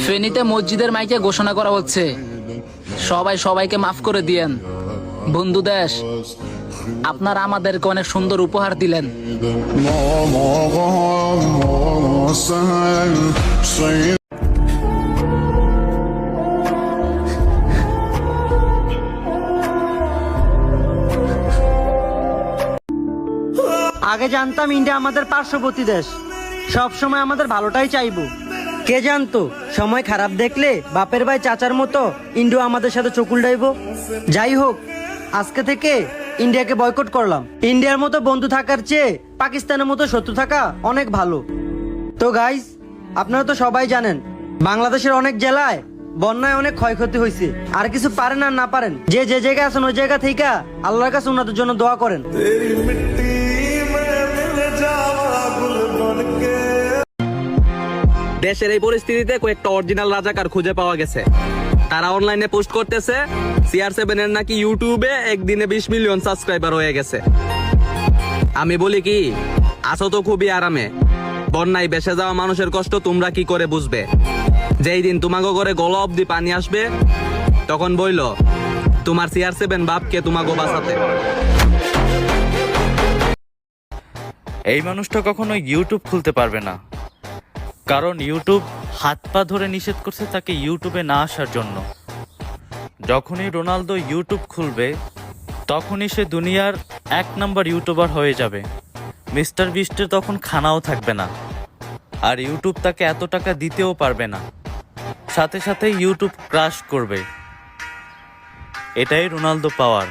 ফেনীতে মসজিদের মাইকে ঘোষণা করা হচ্ছে, সবাই সবাইকে মাফ করে দিয়েন। বন্ধু দেশ, আপনারা আমাদেরকে অনেক সুন্দর উপহার দিলেন। আগে জানতাম ইন্ডিয়া আমাদের পার্শ্ববর্তী দেশ, সব সময় আমাদের ভালোটাই চাইবো। কে জানতো সময় খারাপ দেখলে বাপের ভাই চাচার মতো ইন্ডিয়া আমাদের সাথে চোখ উল্টাইবো। যাই হোক, আজকে থেকে ইন্ডিয়াকে বয়কট করলাম। ইন্ডিয়ার মতো বন্ধু থাকার চেয়ে পাকিস্তানের মতো শত্রু থাকা অনেক ভালো। তো গাইস, আপনারা তো সবাই জানেন বাংলাদেশের অনেক জেলায় বন্যায় অনেক ক্ষয়ক্ষতি হয়েছে। আর কিছু পারেন আর না পারেন, যে যে জায়গায় আছেন ওই জায়গা থেকে আল্লাহর কাছে ওনাদের জন্য দোয়া করেন। দেশের এই পরিস্থিতিতে কয়েকটা অরিজিনাল রাজাকার খুঁজে পাওয়া গেছে। তারা অনলাইনে পোস্ট করতেছে CR7 এর নাকি ইউটিউবে একদিনে 20 মিলিয়ন সাবস্ক্রাইবার হয়ে গেছে। আমি বলি কি, আছো তো খুবই আরামে, বন্যায় ভেসে যাওয়া মানুষের কষ্ট তোমরা কি করে বুঝবে? যেই দিন তোমাকে করে গলা অব্দি পানি আসবে, তখন বইল তোমার CR7 বাপকে তোমাকে বাঁচাতে। এই মানুষটা কখনো ইউটিউব খুলতে পারবে না, কারণ ইউটিউব হাত পা ধরে নিষেধ করছে তাকে ইউটিউবে না আসার জন্য। যখনই রোনালদো ইউটিউব খুলবে তখনই সে দুনিয়ার 1 নম্বর ইউটিউবার হয়ে যাবে। মিস্টার বিস্টের তখন খানাও থাকবে না, আর ইউটিউব তাকে এত টাকা দিতেও পারবে না। সাথে সাথে ইউটিউব ক্রাশ করবে। এটাই রোনালদো পাওয়ার।